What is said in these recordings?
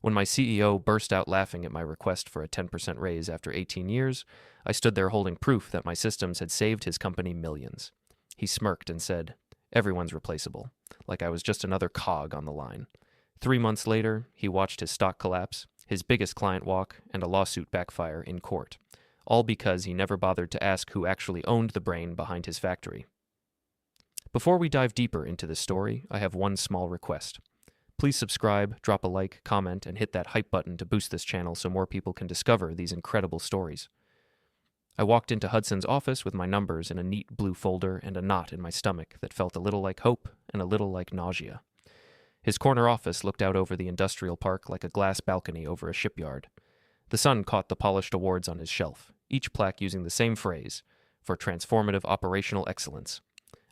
When my CEO burst out laughing at my request for a 10% raise after 18 years, I stood there holding proof that my systems had saved his company millions. He smirked and said, "Everyone's replaceable," like I was just another cog on the line. 3 months later, he watched his stock collapse, his biggest client walk, and a lawsuit backfire in court, all because he never bothered to ask who actually owned the brain behind his factory. Before we dive deeper into this story, I have one small request. Please subscribe, drop a like, comment, and hit that hype button to boost this channel so more people can discover these incredible stories. I walked into Hudson's office with my numbers in a neat blue folder and a knot in my stomach that felt a little like hope and a little like nausea. His corner office looked out over the industrial park like a glass balcony over a shipyard. The sun caught the polished awards on his shelf, each plaque using the same phrase, for transformative operational excellence.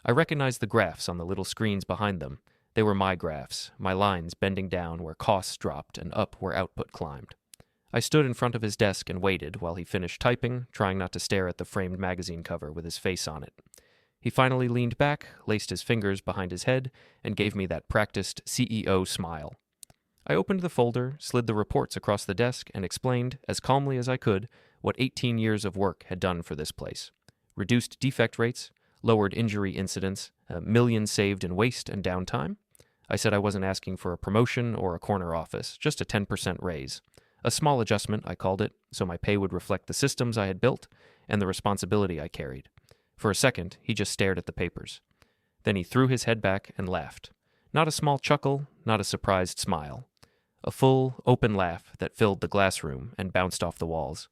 I recognized the graphs on the little screens behind them. They were my graphs, my lines bending down where costs dropped and up where output climbed. I stood in front of his desk and waited while he finished typing, trying not to stare at the framed magazine cover with his face on it. He finally leaned back, laced his fingers behind his head, and gave me that practiced CEO smile. I opened the folder, slid the reports across the desk, and explained, as calmly as I could, what 18 years of work had done for this place. Reduced defect rates, lowered injury incidents, millions saved in waste and downtime. I said I wasn't asking for a promotion or a corner office, just a 10% raise. A small adjustment, I called it, so my pay would reflect the systems I had built and the responsibility I carried. For a second, he just stared at the papers. Then he threw his head back and laughed. Not a small chuckle, not a surprised smile. A full, open laugh that filled the glass room and bounced off the walls.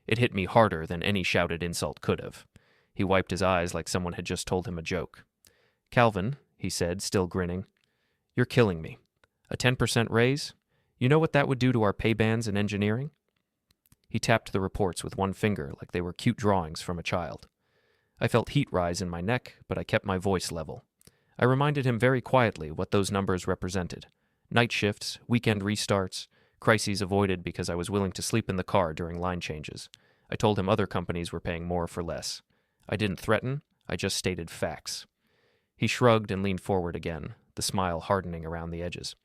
It hit me harder than any shouted insult could have. He wiped his eyes like someone had just told him a joke. "Calvin," he said, still grinning, "you're killing me. A 10% raise? You know what that would do to our pay bands in engineering?" He tapped the reports with one finger like they were cute drawings from a child. I felt heat rise in my neck, but I kept my voice level. I reminded him very quietly what those numbers represented. Night shifts, weekend restarts, crises avoided because I was willing to sleep in the car during line changes. I told him other companies were paying more for less. I didn't threaten, I just stated facts. He shrugged and leaned forward again, the smile hardening around the edges.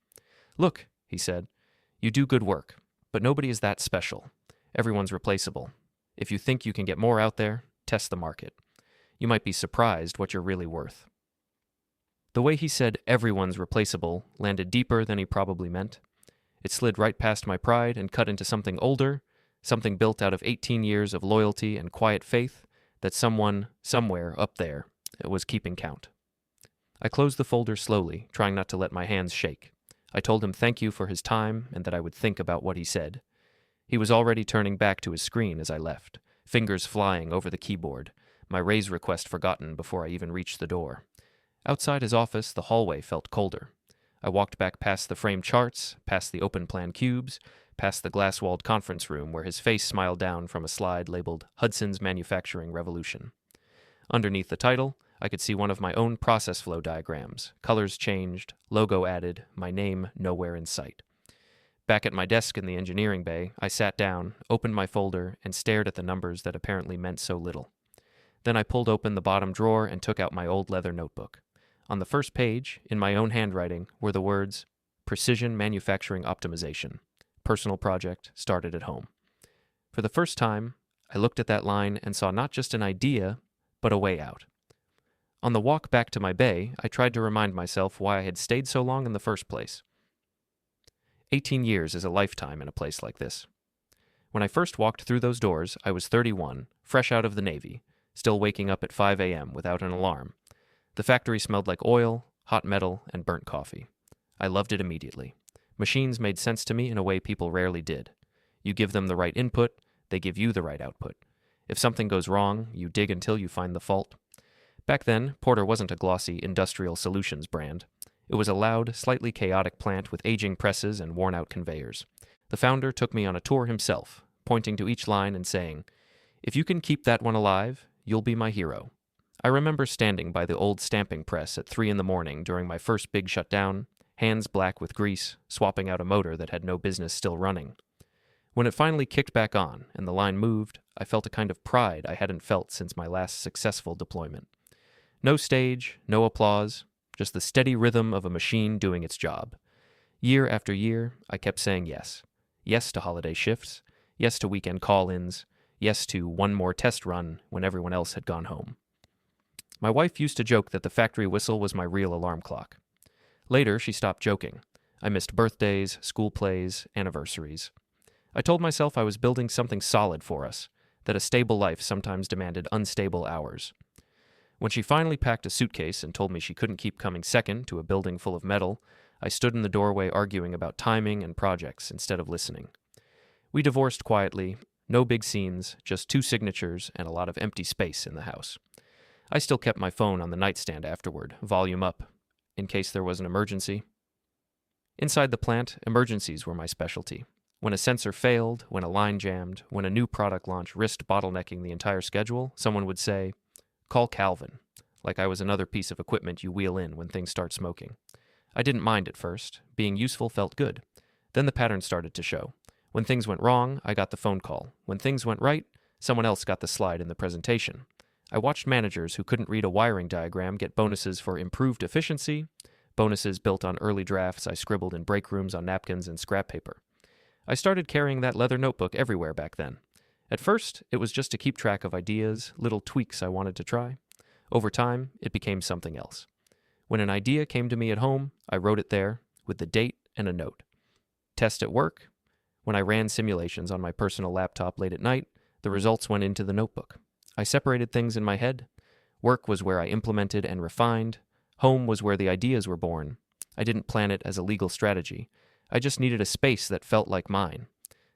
"Look," he said, "you do good work, but nobody is that special. Everyone's replaceable. If you think you can get more out there, test the market. You might be surprised what you're really worth." The way he said everyone's replaceable landed deeper than he probably meant. It slid right past my pride and cut into something older, something built out of 18 years of loyalty and quiet faith that someone, somewhere up there, was keeping count. I closed the folder slowly, trying not to let my hands shake. I told him thank you for his time and that I would think about what he said. He was already turning back to his screen as I left, fingers flying over the keyboard, my raise request forgotten before I even reached the door. Outside his office, the hallway felt colder. I walked back past the framed charts, past the open-plan cubes, past the glass-walled conference room where his face smiled down from a slide labeled Hudson's Manufacturing Revolution. Underneath the title, I could see one of my own process flow diagrams, colors changed, logo added, my name nowhere in sight. Back at my desk in the engineering bay, I sat down, opened my folder, and stared at the numbers that apparently meant so little. Then I pulled open the bottom drawer and took out my old leather notebook. On the first page, in my own handwriting, were the words, "Precision Manufacturing Optimization. Personal project started at home." For the first time, I looked at that line and saw not just an idea, but a way out. On the walk back to my bay, I tried to remind myself why I had stayed so long in the first place. 18 years is a lifetime in a place like this. When I first walked through those doors, I was 31, fresh out of the Navy, still waking up at 5 a.m. without an alarm. The factory smelled like oil, hot metal, and burnt coffee. I loved it immediately. Machines made sense to me in a way people rarely did. You give them the right input, they give you the right output. If something goes wrong, you dig until you find the fault. Back then, Porter wasn't a glossy industrial solutions brand. It was a loud, slightly chaotic plant with aging presses and worn-out conveyors. The founder took me on a tour himself, pointing to each line and saying, "If you can keep that one alive, you'll be my hero." I remember standing by the old stamping press at 3 a.m. during my first big shutdown, hands black with grease, swapping out a motor that had no business still running. When it finally kicked back on and the line moved, I felt a kind of pride I hadn't felt since my last successful deployment. No stage, no applause, just the steady rhythm of a machine doing its job. Year after year, I kept saying yes. Yes to holiday shifts, yes to weekend call-ins, yes to one more test run when everyone else had gone home. My wife used to joke that the factory whistle was my real alarm clock. Later, she stopped joking. I missed birthdays, school plays, anniversaries. I told myself I was building something solid for us, that a stable life sometimes demanded unstable hours. When she finally packed a suitcase and told me she couldn't keep coming second to a building full of metal, I stood in the doorway arguing about timing and projects instead of listening. We divorced quietly, no big scenes, just 2 signatures and a lot of empty space in the house. I still kept my phone on the nightstand afterward, volume up, in case there was an emergency. Inside the plant, emergencies were my specialty. When a sensor failed, when a line jammed, when a new product launch risked bottlenecking the entire schedule, someone would say, "Call Calvin," like I was another piece of equipment you wheel in when things start smoking. I didn't mind at first. Being useful felt good. Then the pattern started to show. When things went wrong, I got the phone call. When things went right, someone else got the slide in the presentation. I watched managers who couldn't read a wiring diagram get bonuses for improved efficiency, bonuses built on early drafts I scribbled in break rooms on napkins and scrap paper. I started carrying that leather notebook everywhere back then. At first, it was just to keep track of ideas, little tweaks I wanted to try. Over time, it became something else. When an idea came to me at home, I wrote it there, with the date and a note. Test at work. When I ran simulations on my personal laptop late at night, the results went into the notebook. I separated things in my head. Work was where I implemented and refined. Home was where the ideas were born. I didn't plan it as a legal strategy. I just needed a space that felt like mine.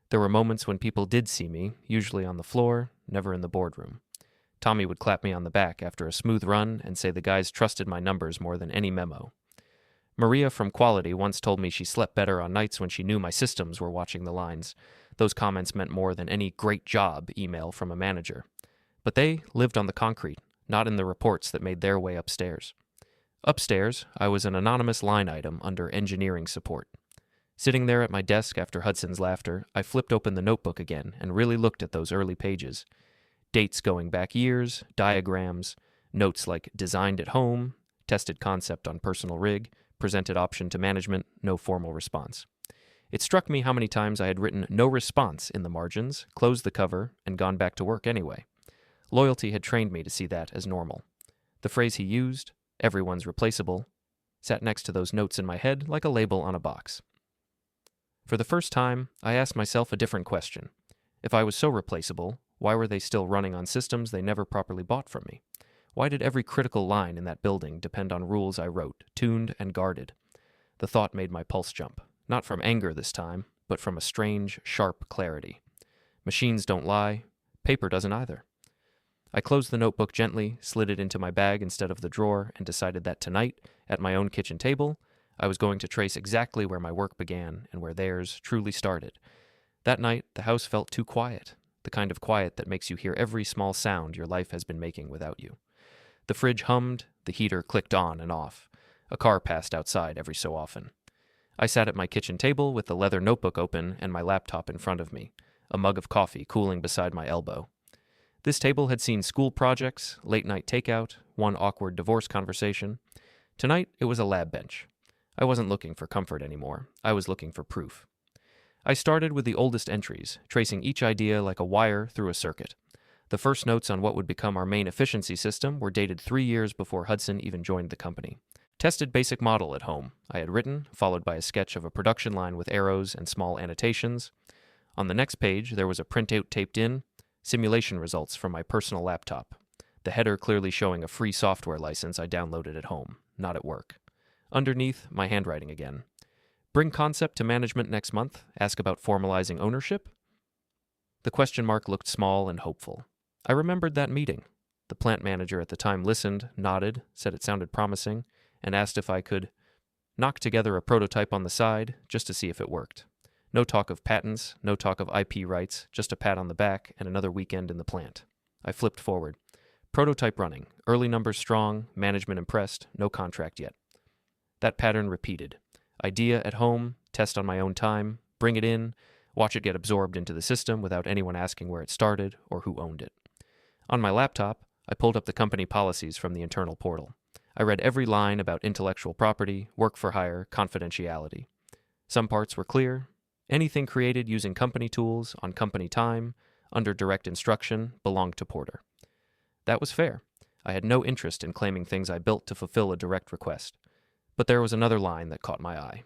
There were moments when people did see me, usually on the floor, never in the boardroom. Tommy would clap me on the back after a smooth run and say the guys trusted my numbers more than any memo. Maria from Quality once told me she slept better on nights when she knew my systems were watching the lines. Those comments meant more than any "great job" email from a manager. But they lived on the concrete, not in the reports that made their way upstairs. Upstairs, I was an anonymous line item under engineering support. Sitting there at my desk after Hudson's laughter, I flipped open the notebook again and really looked at those early pages. Dates going back years, diagrams, notes like "designed at home," "tested concept on personal rig," "presented option to management," no formal response. It struck me how many times I had written "no response" in the margins, closed the cover, and gone back to work anyway. Loyalty had trained me to see that as normal. The phrase he used, "everyone's replaceable," sat next to those notes in my head like a label on a box. For the first time, I asked myself a different question. If I was so replaceable, why were they still running on systems they never properly bought from me? Why did every critical line in that building depend on rules I wrote, tuned and guarded? The thought made my pulse jump, not from anger this time, but from a strange, sharp clarity. Machines don't lie. Paper doesn't either. I closed the notebook gently, slid it into my bag instead of the drawer, and decided that tonight, at my own kitchen table, I was going to trace exactly where my work began and where theirs truly started. That night, the house felt too quiet, the kind of quiet that makes you hear every small sound your life has been making without you. The fridge hummed, the heater clicked on and off. A car passed outside every so often. I sat at my kitchen table with the leather notebook open and my laptop in front of me, a mug of coffee cooling beside my elbow. This table had seen school projects, late-night takeout, one awkward divorce conversation. Tonight, it was a lab bench. I wasn't looking for comfort anymore. I was looking for proof. I started with the oldest entries, tracing each idea like a wire through a circuit. The first notes on what would become our main efficiency system were dated 3 years before Hudson even joined the company. Tested basic model at home, I had written, followed by a sketch of a production line with arrows and small annotations. On the next page, there was a printout taped in, simulation results from my personal laptop, the header clearly showing a free software license I downloaded at home, not at work. Underneath, my handwriting again. Bring concept to management next month, ask about formalizing ownership? The question mark looked small and hopeful. I remembered that meeting. The plant manager at the time listened, nodded, said it sounded promising, and asked if I could knock together a prototype on the side just to see if it worked. No talk of patents, no talk of IP rights, just a pat on the back and another weekend in the plant. I flipped forward. Prototype running, early numbers strong, management impressed, no contract yet. That pattern repeated. Idea at home, test on my own time, bring it in, watch it get absorbed into the system without anyone asking where it started or who owned it. On my laptop, I pulled up the company policies from the internal portal. I read every line about intellectual property, work for hire, confidentiality. Some parts were clear. Anything created using company tools, on company time, under direct instruction, belonged to Porter. That was fair. I had no interest in claiming things I built to fulfill a direct request. But there was another line that caught my eye.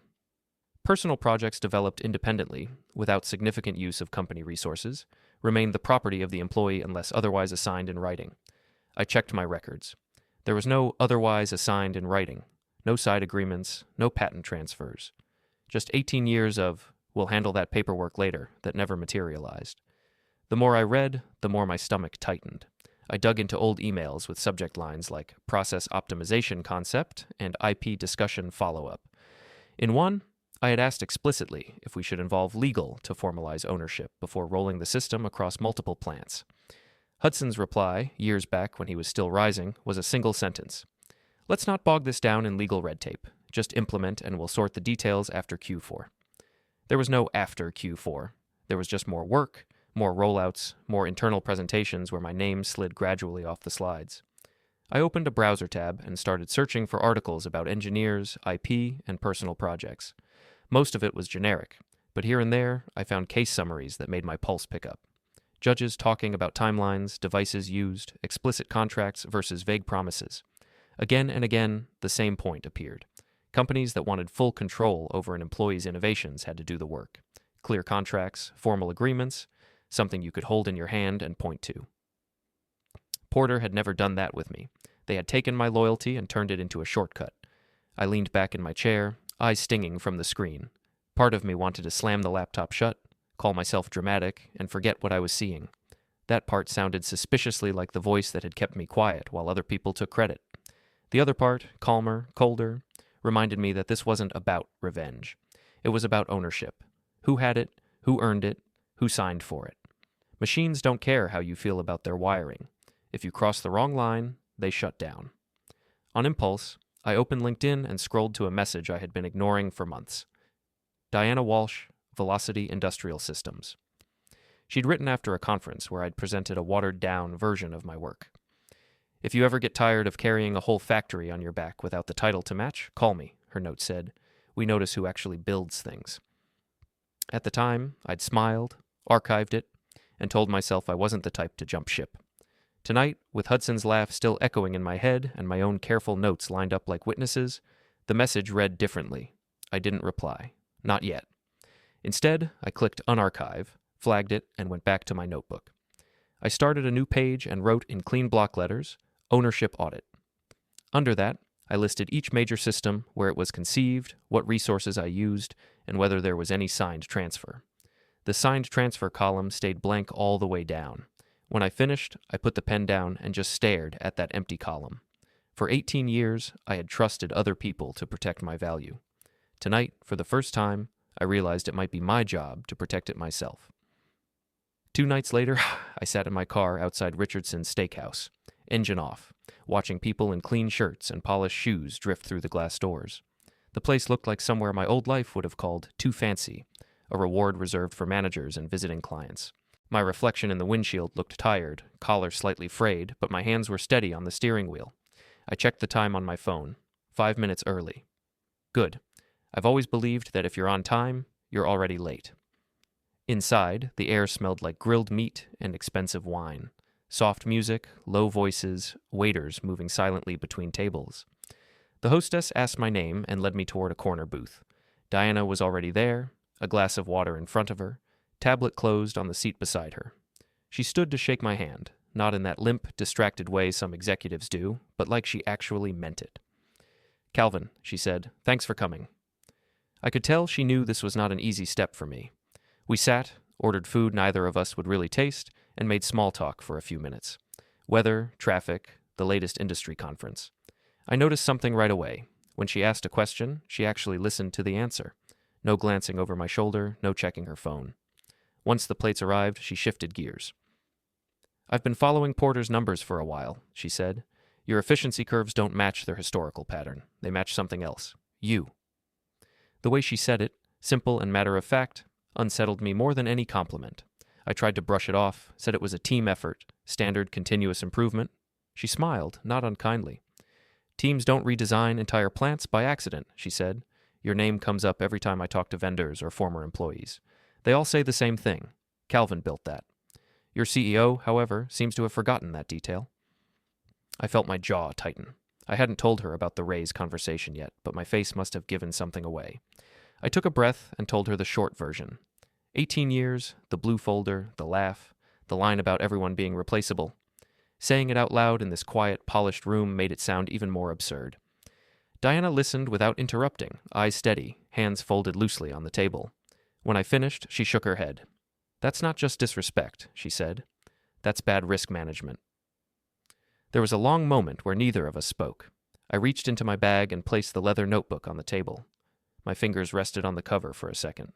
Personal projects developed independently, without significant use of company resources, remained the property of the employee unless otherwise assigned in writing. I checked my records. There was no otherwise assigned in writing, no side agreements, no patent transfers. Just 18 years of, we'll handle that paperwork later, that never materialized. The more I read, the more my stomach tightened. I dug into old emails with subject lines like process optimization concept and IP discussion follow-up. In one, I had asked explicitly if we should involve legal to formalize ownership before rolling the system across multiple plants. Hudson's reply, years back when he was still rising, was a single sentence. Let's not bog this down in legal red tape. Just implement and we'll sort the details after Q4. There was no after Q4. There was just more work, more rollouts, more internal presentations where my name slid gradually off the slides. I opened a browser tab and started searching for articles about engineers, IP, and personal projects. Most of it was generic, but here and there I found case summaries that made my pulse pick up. Judges talking about timelines, devices used, explicit contracts versus vague promises. Again and again, the same point appeared. Companies that wanted full control over an employee's innovations had to do the work. Clear contracts, formal agreements, something you could hold in your hand and point to. Porter had never done that with me. They had taken my loyalty and turned it into a shortcut. I leaned back in my chair, eyes stinging from the screen. Part of me wanted to slam the laptop shut, call myself dramatic, and forget what I was seeing. That part sounded suspiciously like the voice that had kept me quiet while other people took credit. The other part, calmer, colder, reminded me that this wasn't about revenge. It was about ownership. Who had it? Who earned it? Who signed for it? Machines don't care how you feel about their wiring. If you cross the wrong line, they shut down. On impulse, I opened LinkedIn and scrolled to a message I had been ignoring for months. Diana Walsh, Velocity Industrial Systems. She'd written after a conference where I'd presented a watered-down version of my work. If you ever get tired of carrying a whole factory on your back without the title to match, call me, her note said. We notice who actually builds things. At the time, I'd smiled, archived it, and told myself I wasn't the type to jump ship. Tonight, with Hudson's laugh still echoing in my head and my own careful notes lined up like witnesses, the message read differently. I didn't reply. Not yet. Instead, I clicked unarchive, flagged it, and went back to my notebook. I started a new page and wrote in clean block letters, Ownership Audit. Under that, I listed each major system, where it was conceived, what resources I used, and whether there was any signed transfer. The signed transfer column stayed blank all the way down. When I finished, I put the pen down and just stared at that empty column. For 18 years, I had trusted other people to protect my value. Tonight, for the first time, I realized it might be my job to protect it myself. 2 nights later, I sat in my car outside Richardson's Steakhouse, engine off, watching people in clean shirts and polished shoes drift through the glass doors. The place looked like somewhere my old life would have called too fancy, a reward reserved for managers and visiting clients. My reflection in the windshield looked tired, collar slightly frayed, but my hands were steady on the steering wheel. I checked the time on my phone. 5 minutes early. Good. I've always believed that if you're on time, you're already late. Inside, the air smelled like grilled meat and expensive wine. Soft music, low voices, waiters moving silently between tables. The hostess asked my name and led me toward a corner booth. Diana was already there, a glass of water in front of her, tablet closed on the seat beside her. She stood to shake my hand, not in that limp, distracted way some executives do, but like she actually meant it. Calvin, she said, thanks for coming. I could tell she knew this was not an easy step for me. We sat, ordered food neither of us would really taste, and made small talk for a few minutes. Weather, traffic, the latest industry conference. I noticed something right away. When she asked a question, she actually listened to the answer. No glancing over my shoulder, no checking her phone. Once the plates arrived, she shifted gears. I've been following Porter's numbers for a while, she said. Your efficiency curves don't match their historical pattern. They match something else. You. The way she said it, simple and matter-of-fact, unsettled me more than any compliment. I tried to brush it off, said it was a team effort, standard continuous improvement. She smiled, not unkindly. Teams don't redesign entire plants by accident, she said. Your name comes up every time I talk to vendors or former employees. They all say the same thing. Calvin built that. Your CEO, however, seems to have forgotten that detail. I felt my jaw tighten. I hadn't told her about the raise conversation yet, but my face must have given something away. I took a breath and told her the short version. 18 years, the blue folder, the laugh, the line about everyone being replaceable. Saying it out loud in this quiet, polished room made it sound even more absurd. Diana listened without interrupting, eyes steady, hands folded loosely on the table. When I finished, she shook her head. That's not just disrespect, she said. That's bad risk management. There was a long moment where neither of us spoke. I reached into my bag and placed the leather notebook on the table. My fingers rested on the cover for a second.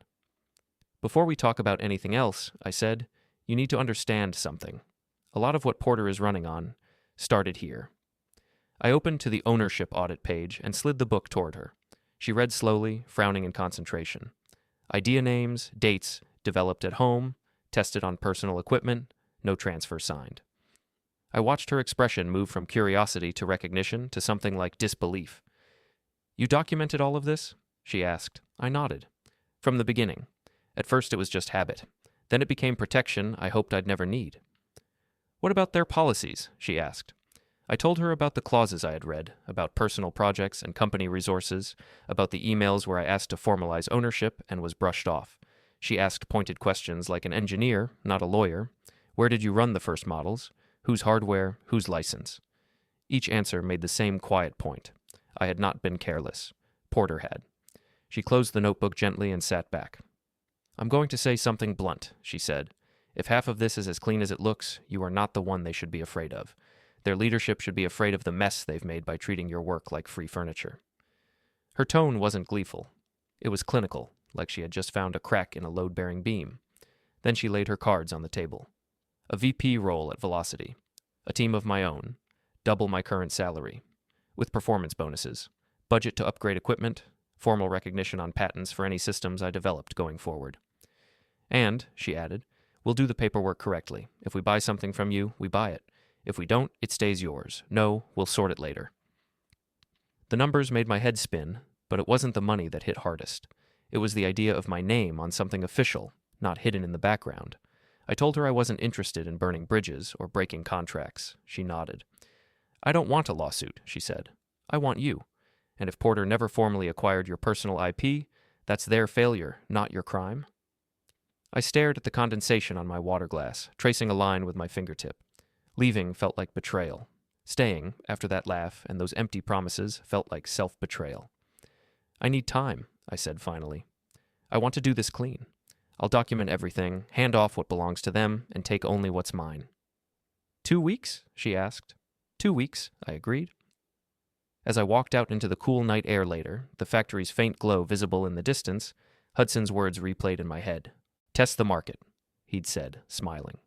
Before we talk about anything else, I said, you need to understand something. A lot of what Porter is running on started here. I opened to the ownership audit page and slid the book toward her. She read slowly, frowning in concentration. Idea names, dates, developed at home, tested on personal equipment, no transfer signed. I watched her expression move from curiosity to recognition to something like disbelief. You documented all of this? She asked. I nodded. From the beginning. At first it was just habit. Then it became protection I hoped I'd never need. What about their policies? She asked. I told her about the clauses I had read, about personal projects and company resources, about the emails where I asked to formalize ownership and was brushed off. She asked pointed questions like an engineer, not a lawyer. Where did you run the first models? Whose hardware? Whose license? Each answer made the same quiet point. I had not been careless. Porter had. She closed the notebook gently and sat back. I'm going to say something blunt, she said. If half of this is as clean as it looks, you are not the one they should be afraid of. Their leadership should be afraid of the mess they've made by treating your work like free furniture. Her tone wasn't gleeful. It was clinical, like she had just found a crack in a load-bearing beam. Then she laid her cards on the table. A VP role at Velocity. A team of my own. Double my current salary. With performance bonuses. Budget to upgrade equipment. Formal recognition on patents for any systems I developed going forward. And, she added, we'll do the paperwork correctly. If we buy something from you, we buy it. If we don't, it stays yours. No, we'll sort it later. The numbers made my head spin, but it wasn't the money that hit hardest. It was the idea of my name on something official, not hidden in the background. I told her I wasn't interested in burning bridges or breaking contracts. She nodded. I don't want a lawsuit, she said. I want you. And if Porter never formally acquired your personal IP, that's their failure, not your crime. I stared at the condensation on my water glass, tracing a line with my fingertip. Leaving felt like betrayal. Staying, after that laugh and those empty promises, felt like self-betrayal. I need time, I said finally. I want to do this clean. I'll document everything, hand off what belongs to them, and take only what's mine. 2 weeks? She asked. 2 weeks, I agreed. As I walked out into the cool night air later, the factory's faint glow visible in the distance, Hudson's words replayed in my head. Test the market, he'd said, smiling.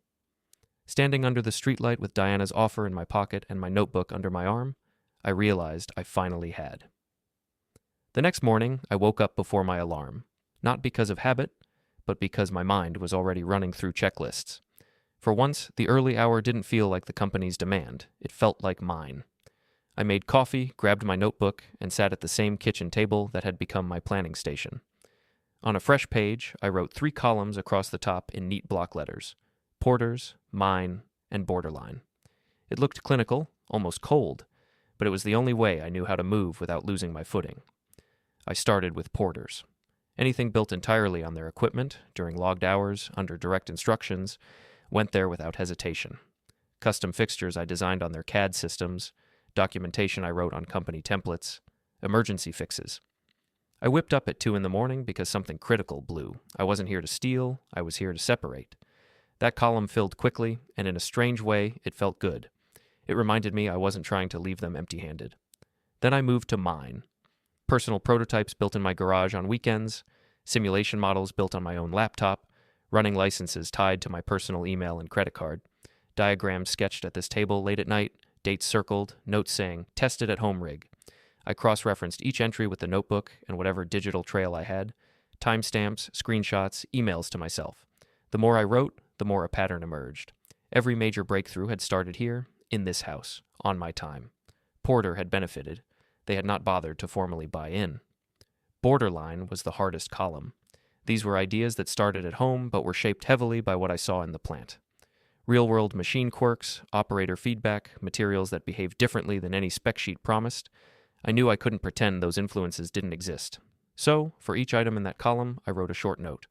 Standing under the streetlight with Diana's offer in my pocket and my notebook under my arm, I realized I finally had. The next morning, I woke up before my alarm, not because of habit, but because my mind was already running through checklists. For once, the early hour didn't feel like the company's demand. It felt like mine. I made coffee, grabbed my notebook, and sat at the same kitchen table that had become my planning station. On a fresh page, I wrote 3 columns across the top in neat block letters. Porter's, mine, and borderline. It looked clinical, almost cold, but it was the only way I knew how to move without losing my footing. I started with Porter's. Anything built entirely on their equipment, during logged hours, under direct instructions, went there without hesitation. Custom fixtures I designed on their CAD systems, documentation I wrote on company templates, emergency fixes. I whipped up at 2 a.m. because something critical blew. I wasn't here to steal, I was here to separate. That column filled quickly, and in a strange way, it felt good. It reminded me I wasn't trying to leave them empty-handed. Then I moved to mine. Personal prototypes built in my garage on weekends, simulation models built on my own laptop, running licenses tied to my personal email and credit card, diagrams sketched at this table late at night, dates circled, notes saying, tested at home rig. I cross-referenced each entry with the notebook and whatever digital trail I had, timestamps, screenshots, emails to myself. The more I wrote, the more a pattern emerged. Every major breakthrough had started here, in this house, on my time. Porter had benefited. They had not bothered to formally buy in. Borderline was the hardest column. These were ideas that started at home but were shaped heavily by what I saw in the plant. Real-world machine quirks, operator feedback, materials that behaved differently than any spec sheet promised. I knew I couldn't pretend those influences didn't exist. So, for each item in that column, I wrote a short note.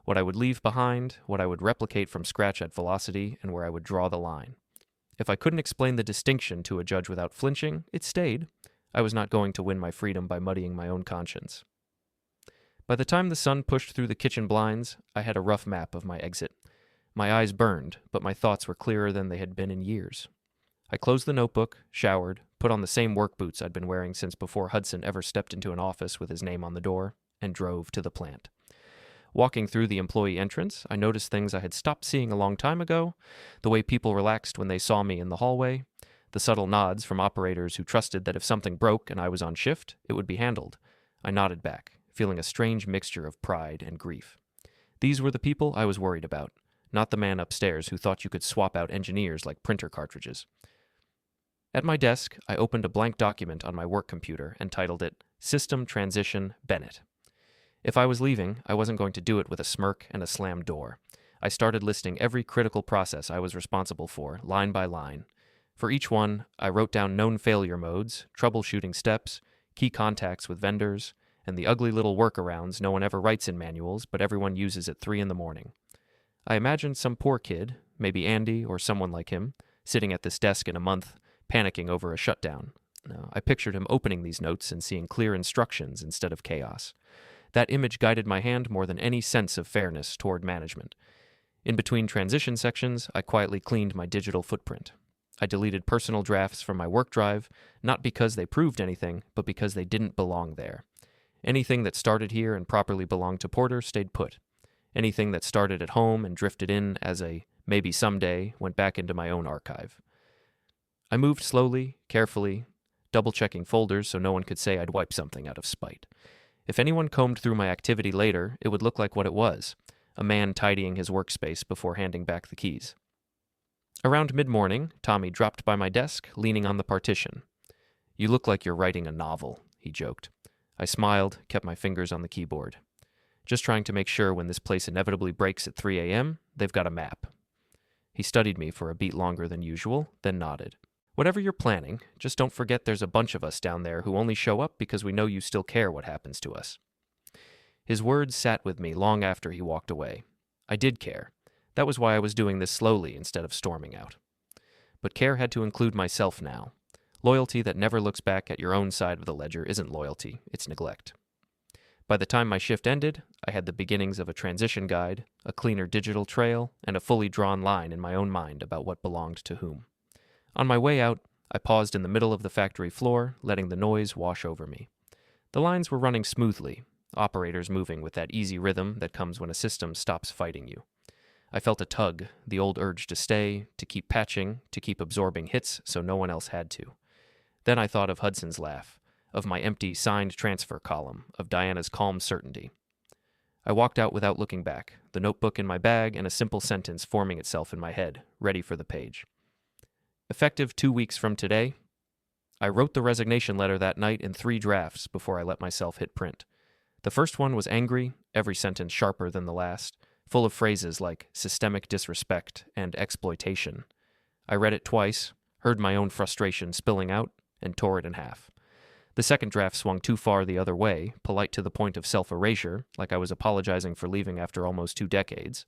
What I would leave behind, what I would replicate from scratch at velocity, and where I would draw the line. If I couldn't explain the distinction to a judge without flinching, it stayed. I was not going to win my freedom by muddying my own conscience. By the time the sun pushed through the kitchen blinds, I had a rough map of my exit. My eyes burned, but my thoughts were clearer than they had been in years. I closed the notebook, showered, put on the same work boots I'd been wearing since before Hudson ever stepped into an office with his name on the door, and drove to the plant. Walking through the employee entrance, I noticed things I had stopped seeing a long time ago, the way people relaxed when they saw me in the hallway, the subtle nods from operators who trusted that if something broke and I was on shift, it would be handled. I nodded back, feeling a strange mixture of pride and grief. These were the people I was worried about, not the man upstairs who thought you could swap out engineers like printer cartridges. At my desk, I opened a blank document on my work computer and titled it System Transition Bennett. If I was leaving, I wasn't going to do it with a smirk and a slammed door. I started listing every critical process I was responsible for, line by line. For each one, I wrote down known failure modes, troubleshooting steps, key contacts with vendors, and the ugly little workarounds no one ever writes in manuals, but everyone uses at 3 a.m. I imagined some poor kid, maybe Andy or someone like him, sitting at this desk in a month, panicking over a shutdown. I pictured him opening these notes and seeing clear instructions instead of chaos. That image guided my hand more than any sense of fairness toward management. In between transition sections, I quietly cleaned my digital footprint. I deleted personal drafts from my work drive, not because they proved anything, but because they didn't belong there. Anything that started here and properly belonged to Porter stayed put. Anything that started at home and drifted in as a maybe someday went back into my own archive. I moved slowly, carefully, double-checking folders so no one could say I'd wiped something out of spite. If anyone combed through my activity later, it would look like what it was, a man tidying his workspace before handing back the keys. Around mid-morning, Tommy dropped by my desk, leaning on the partition. "You look like you're writing a novel," he joked. I smiled, kept my fingers on the keyboard. Just trying to make sure when this place inevitably breaks at 3 a.m., they've got a map. He studied me for a beat longer than usual, then nodded. "Whatever you're planning, just don't forget there's a bunch of us down there who only show up because we know you still care what happens to us." His words sat with me long after he walked away. I did care. That was why I was doing this slowly instead of storming out. But care had to include myself now. Loyalty that never looks back at your own side of the ledger isn't loyalty, it's neglect. By the time my shift ended, I had the beginnings of a transition guide, a cleaner digital trail, and a fully drawn line in my own mind about what belonged to whom. On my way out, I paused in the middle of the factory floor, letting the noise wash over me. The lines were running smoothly, operators moving with that easy rhythm that comes when a system stops fighting you. I felt a tug, the old urge to stay, to keep patching, to keep absorbing hits so no one else had to. Then I thought of Hudson's laugh, of my empty signed transfer column, of Diana's calm certainty. I walked out without looking back, the notebook in my bag and a simple sentence forming itself in my head, ready for the page. Effective 2 weeks from today. I wrote the resignation letter that night in 3 drafts before I let myself hit print. The first one was angry, every sentence sharper than the last, full of phrases like systemic disrespect and exploitation. I read it twice, heard my own frustration spilling out, and tore it in half. The second draft swung too far the other way, polite to the point of self-erasure, like I was apologizing for leaving after almost 2 decades.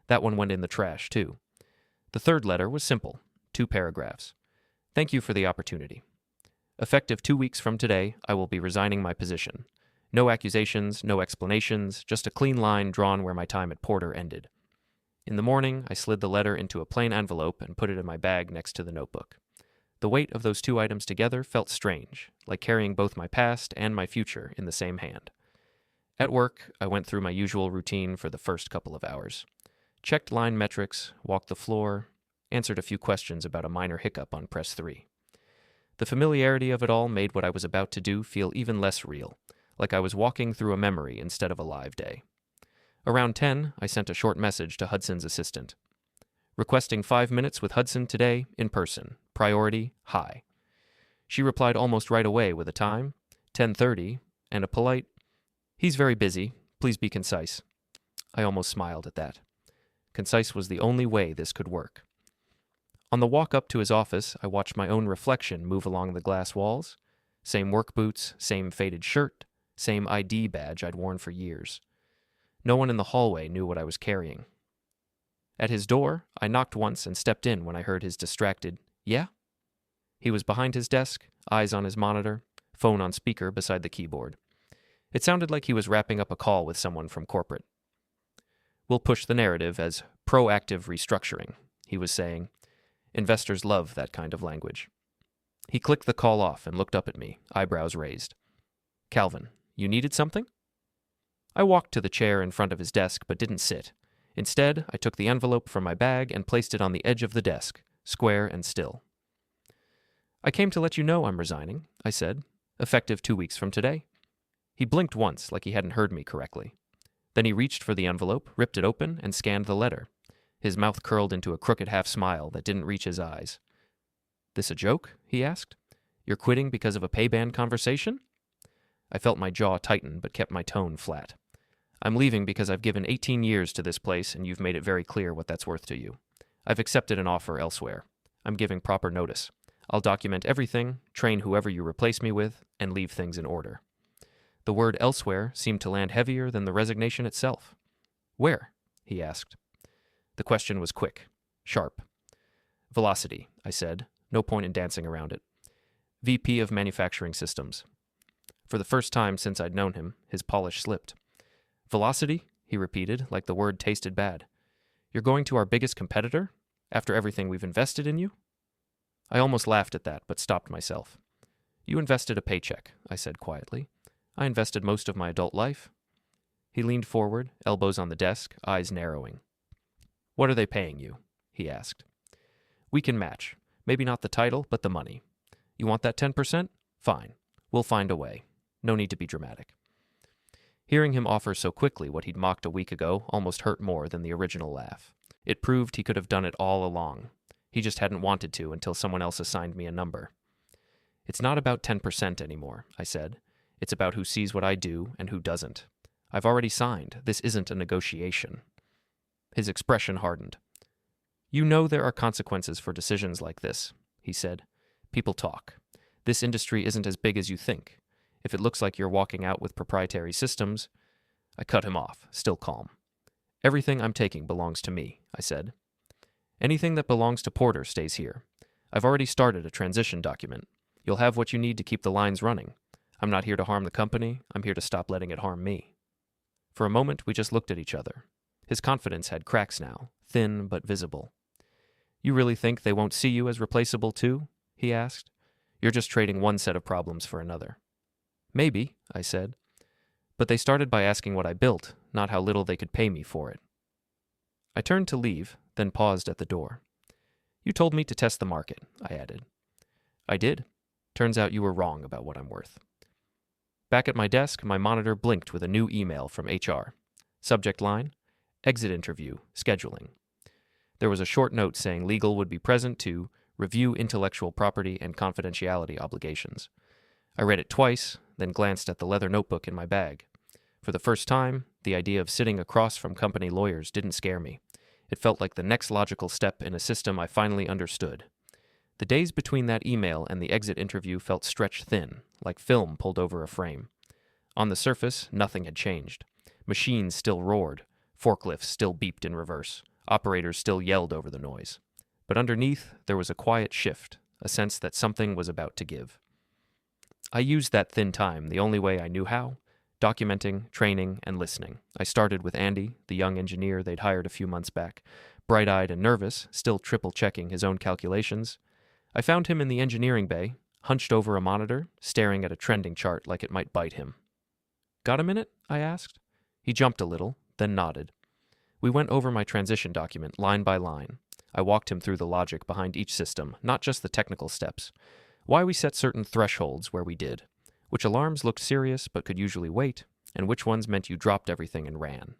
That one went in the trash, too. The third letter was simple, 2 paragraphs. Thank you for the opportunity. Effective 2 weeks from today, I will be resigning my position. No accusations, no explanations, just a clean line drawn where my time at Porter ended. In the morning, I slid the letter into a plain envelope and put it in my bag next to the notebook. The weight of those 2 items together felt strange, like carrying both my past and my future in the same hand. At work, I went through my usual routine for the first couple of hours. Checked line metrics, walked the floor, answered a few questions about a minor hiccup on press 3. The familiarity of it all made what I was about to do feel even less real, like I was walking through a memory instead of a live day. Around 10, I sent a short message to Hudson's assistant. Requesting 5 minutes with Hudson today, in person. Priority, high. She replied almost right away with a time, 10:30, and a polite, He's very busy. Please be concise. I almost smiled at that. Concise was the only way this could work. On the walk up to his office, I watched my own reflection move along the glass walls. Same work boots, same faded shirt, same ID badge I'd worn for years. No one in the hallway knew what I was carrying. At his door, I knocked once and stepped in when I heard his distracted, "Yeah?" He was behind his desk, eyes on his monitor, phone on speaker beside the keyboard. It sounded like he was wrapping up a call with someone from corporate. "We'll push the narrative as proactive restructuring," he was saying. Investors love that kind of language. He clicked the call off and looked up at me, eyebrows raised. "Calvin, you needed something?" I walked to the chair in front of his desk but didn't sit. Instead, I took the envelope from my bag and placed it on the edge of the desk, square and still. "I came to let you know I'm resigning," I said, "effective 2 weeks from today." He blinked once like he hadn't heard me correctly. Then he reached for the envelope, ripped it open, and scanned the letter. His mouth curled into a crooked half-smile that didn't reach his eyes. "This a joke?" he asked. "You're quitting because of a pay band conversation?" I felt my jaw tighten but kept my tone flat. "I'm leaving because I've given 18 years to this place and you've made it very clear what that's worth to you. I've accepted an offer elsewhere. I'm giving proper notice. I'll document everything, train whoever you replace me with, and leave things in order." The word elsewhere seemed to land heavier than the resignation itself. "Where?" he asked. The question was quick, sharp. "Velocity," I said. No point in dancing around it. "VP of Manufacturing Systems." For the first time since I'd known him, his polish slipped. "Velocity?" he repeated, like the word tasted bad. "You're going to our biggest competitor? After everything we've invested in you?" I almost laughed at that, but stopped myself. "You invested a paycheck," I said quietly. "I invested most of my adult life." He leaned forward, elbows on the desk, eyes narrowing. "What are they paying you?" he asked. "We can match. Maybe not the title, but the money. You want that 10%? Fine. We'll find a way. No need to be dramatic." Hearing him offer so quickly what he'd mocked a week ago almost hurt more than the original laugh. It proved he could have done it all along. He just hadn't wanted to until someone else assigned me a number. "It's not about 10% anymore," I said. "It's about who sees what I do and who doesn't. I've already signed. This isn't a negotiation." His expression hardened. "You know there are consequences for decisions like this," he said. "People talk. This industry isn't as big as you think. If it looks like you're walking out with proprietary systems..." I cut him off, still calm. "Everything I'm taking belongs to me," I said. "Anything that belongs to Porter stays here. I've already started a transition document. You'll have what you need to keep the lines running. I'm not here to harm the company. I'm here to stop letting it harm me." For a moment, we just looked at each other. His confidence had cracks now, thin but visible. "You really think they won't see you as replaceable too?" he asked. "You're just trading one set of problems for another." "Maybe," I said. "But they started by asking what I built, not how little they could pay me for it." I turned to leave, then paused at the door. "You told me to test the market," I added. "I did. Turns out you were wrong about what I'm worth." Back at my desk, my monitor blinked with a new email from HR. Subject line: "Exit interview, scheduling." There was a short note saying legal would be present to review intellectual property and confidentiality obligations. I read it twice, then glanced at the leather notebook in my bag. For the first time, the idea of sitting across from company lawyers didn't scare me. It felt like the next logical step in a system I finally understood. The days between that email and the exit interview felt stretched thin, like film pulled over a frame. On the surface, nothing had changed. Machines still roared. Forklifts still beeped in reverse. Operators still yelled over the noise. But underneath, there was a quiet shift, a sense that something was about to give. I used that thin time the only way I knew how: documenting, training, and listening. I started with Andy, the young engineer they'd hired a few months back. Bright-eyed and nervous, still triple-checking his own calculations. I found him in the engineering bay, hunched over a monitor, staring at a trending chart like it might bite him. "Got a minute?" I asked. He jumped a little, then nodded. We went over my transition document line by line. I walked him through the logic behind each system, not just the technical steps. Why we set certain thresholds where we did. Which alarms looked serious but could usually wait, and which ones meant you dropped everything and ran.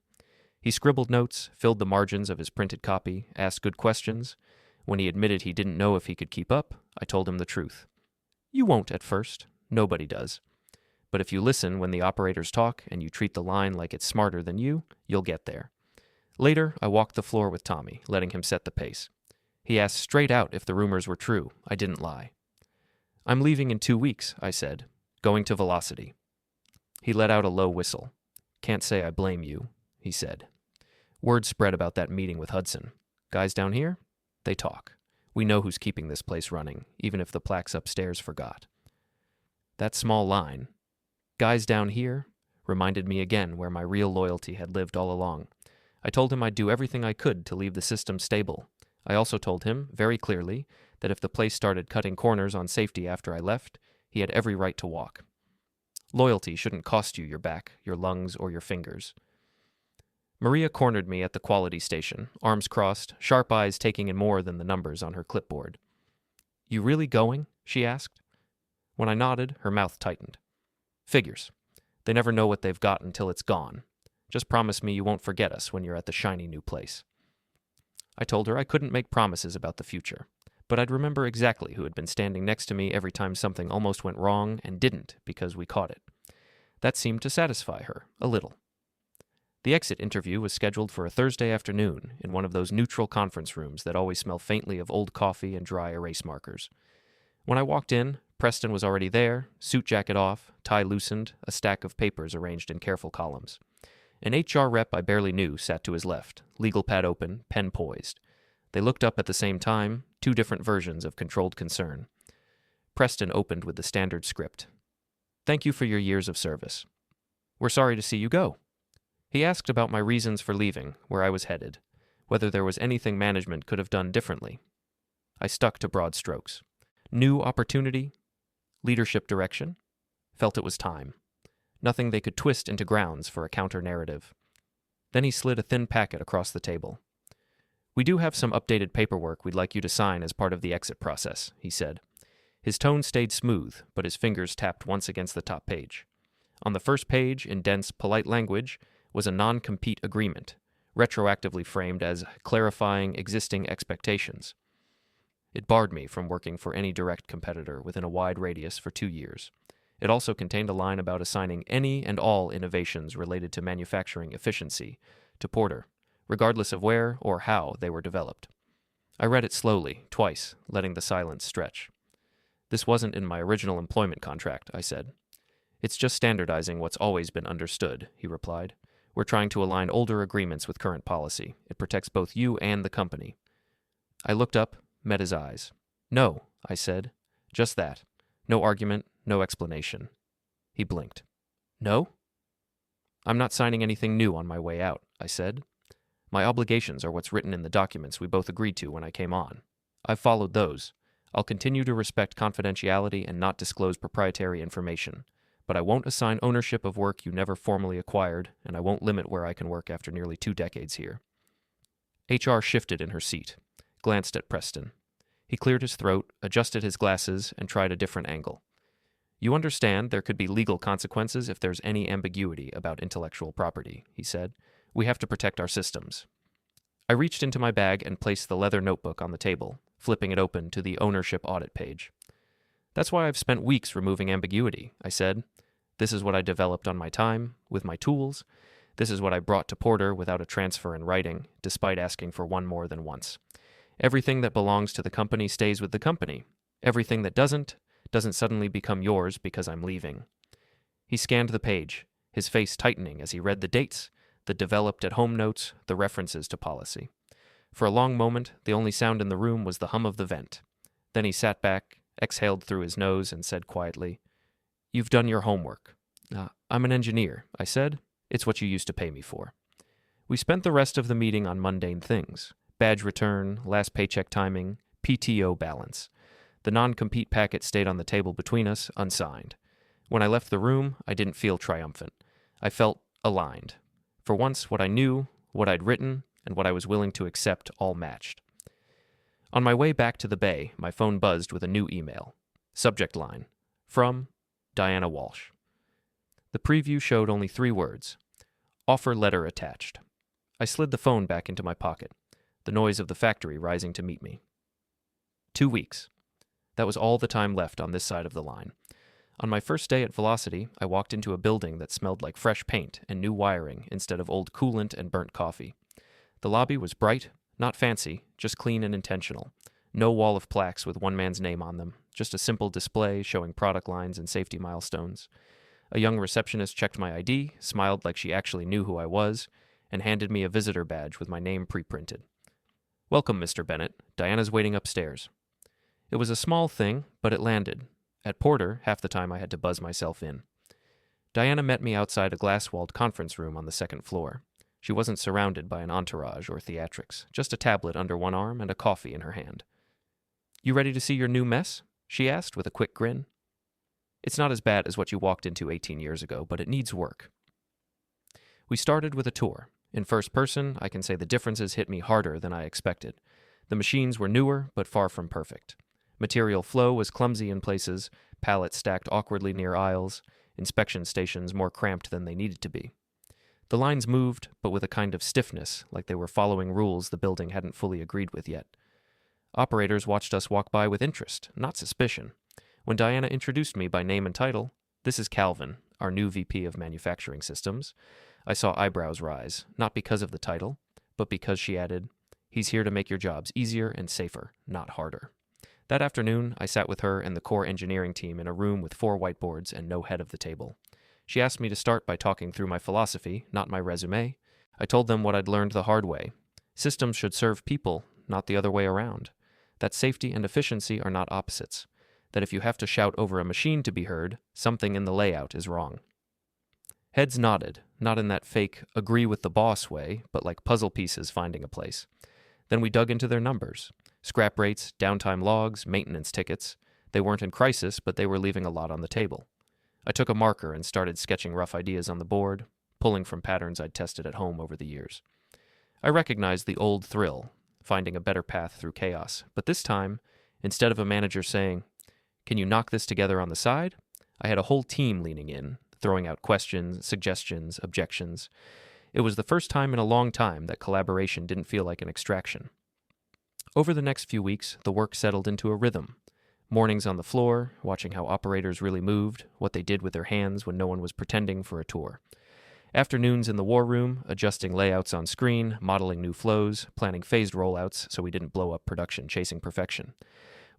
He scribbled notes, filled the margins of his printed copy, asked good questions. When he admitted he didn't know if he could keep up, I told him the truth. "You won't at first. Nobody does. But if you listen when the operators talk and you treat the line like it's smarter than you, you'll get there. Later, I walked the floor with Tommy, letting him set the pace. He asked straight out if the rumors were true. I didn't lie. I'm leaving in 2 weeks, I said. Going to Velocity. He let out a low whistle. Can't say I blame you, he said. Word spread about that meeting with Hudson. Guys down here? They talk. We know who's keeping this place running, even if the plaques upstairs forgot. That small line, guys down here, reminded me again where my real loyalty had lived all along. I told him I'd do everything I could to leave the system stable. I also told him, very clearly, that if the place started cutting corners on safety after I left, he had every right to walk. Loyalty shouldn't cost you your back, your lungs, or your fingers. Maria cornered me at the quality station, arms crossed, sharp eyes taking in more than the numbers on her clipboard. You really going? She asked. When I nodded, her mouth tightened. Figures. They never know what they've got until it's gone. Just promise me you won't forget us when you're at the shiny new place. I told her I couldn't make promises about the future, but I'd remember exactly who had been standing next to me every time something almost went wrong and didn't because we caught it. That seemed to satisfy her, a little. The exit interview was scheduled for a Thursday afternoon in one of those neutral conference rooms that always smell faintly of old coffee and dry erase markers. When I walked in, Preston was already there, suit jacket off, tie loosened, a stack of papers arranged in careful columns. An HR rep I barely knew sat to his left, legal pad open, pen poised. They looked up at the same time, two different versions of controlled concern. Preston opened with the standard script. Thank you for your years of service. We're sorry to see you go. He asked about my reasons for leaving, where I was headed, whether there was anything management could have done differently. I stuck to broad strokes. New opportunity, leadership direction, felt it was time. Nothing they could twist into grounds for a counter-narrative. Then he slid a thin packet across the table. We do have some updated paperwork we'd like you to sign as part of the exit process, he said. His tone stayed smooth, but his fingers tapped once against the top page. On the first page, in dense, polite language, was a non-compete agreement, retroactively framed as clarifying existing expectations. It barred me from working for any direct competitor within a wide radius for 2 years. It also contained a line about assigning any and all innovations related to manufacturing efficiency to Porter, regardless of where or how they were developed. I read it slowly, twice, letting the silence stretch. This wasn't in my original employment contract, I said. It's just standardizing what's always been understood, he replied. We're trying to align older agreements with current policy. It protects both you and the company. I looked up, met his eyes. No, I said. Just that. No argument, no explanation. He blinked. No? I'm not signing anything new on my way out, I said. My obligations are what's written in the documents we both agreed to when I came on. I've followed those. I'll continue to respect confidentiality and not disclose proprietary information. But I won't assign ownership of work you never formally acquired, and I won't limit where I can work after nearly 2 decades here. HR shifted in her seat, glanced at Preston. He cleared his throat, adjusted his glasses, and tried a different angle. You understand there could be legal consequences if there's any ambiguity about intellectual property, he said. We have to protect our systems. I reached into my bag and placed the leather notebook on the table, flipping it open to the ownership audit page. That's why I've spent weeks removing ambiguity, I said. This is what I developed on my time, with my tools. This is what I brought to Porter without a transfer in writing, despite asking for one more than once. Everything that belongs to the company stays with the company. Everything that doesn't suddenly become yours because I'm leaving. He scanned the page, his face tightening as he read the dates, the developed at home notes, the references to policy. For a long moment, the only sound in the room was the hum of the vent. Then he sat back, exhaled through his nose, and said quietly, You've done your homework. I'm an engineer, I said. It's what you used to pay me for. We spent the rest of the meeting on mundane things. Badge return, last paycheck timing, PTO balance. The non-compete packet stayed on the table between us, unsigned. When I left the room, I didn't feel triumphant. I felt aligned. For once, what I knew, what I'd written, and what I was willing to accept all matched. On my way back to the bay, my phone buzzed with a new email. Subject line, from Diana Walsh. The preview showed only 3 words. Offer letter attached. I slid the phone back into my pocket, the noise of the factory rising to meet me. 2 weeks. That was all the time left on this side of the line. On my first day at Velocity, I walked into a building that smelled like fresh paint and new wiring instead of old coolant and burnt coffee. The lobby was bright, not fancy, just clean and intentional. No wall of plaques with one man's name on them, just a simple display showing product lines and safety milestones. A young receptionist checked my ID, smiled like she actually knew who I was, and handed me a visitor badge with my name pre-printed. "Welcome, Mr. Bennett. Diana's waiting upstairs." It was a small thing, but it landed. At Porter, half the time I had to buzz myself in. Diana met me outside a glass-walled conference room on the second floor. She wasn't surrounded by an entourage or theatrics, just a tablet under one arm and a coffee in her hand. "You ready to see your new mess?" she asked with a quick grin. "It's not as bad as what you walked into 18 years ago, but it needs work." We started with a tour. In first person, I can say the differences hit me harder than I expected. The machines were newer, but far from perfect. Material flow was clumsy in places, pallets stacked awkwardly near aisles, inspection stations more cramped than they needed to be. The lines moved, but with a kind of stiffness, like they were following rules the building hadn't fully agreed with yet. Operators watched us walk by with interest, not suspicion. When Diana introduced me by name and title, "This is Calvin, our new VP of Manufacturing Systems," I saw eyebrows rise, not because of the title, but because she added, "He's here to make your jobs easier and safer, not harder." That afternoon, I sat with her and the core engineering team in a room with 4 whiteboards and no head of the table. She asked me to start by talking through my philosophy, not my resume. I told them what I'd learned the hard way. Systems should serve people, not the other way around. That safety and efficiency are not opposites. That if you have to shout over a machine to be heard, something in the layout is wrong. Heads nodded, not in that fake, agree with the boss way, but like puzzle pieces finding a place. Then we dug into their numbers. Scrap rates, downtime logs, maintenance tickets. They weren't in crisis, but they were leaving a lot on the table. I took a marker and started sketching rough ideas on the board, pulling from patterns I'd tested at home over the years. I recognized the old thrill, finding a better path through chaos, but this time, instead of a manager saying, "Can you knock this together on the side?" I had a whole team leaning in, throwing out questions, suggestions, objections. It was the first time in a long time that collaboration didn't feel like an extraction. Over the next few weeks, the work settled into a rhythm. Mornings on the floor, watching how operators really moved, what they did with their hands when no one was pretending for a tour. Afternoons in the war room, adjusting layouts on screen, modeling new flows, planning phased rollouts so we didn't blow up production chasing perfection.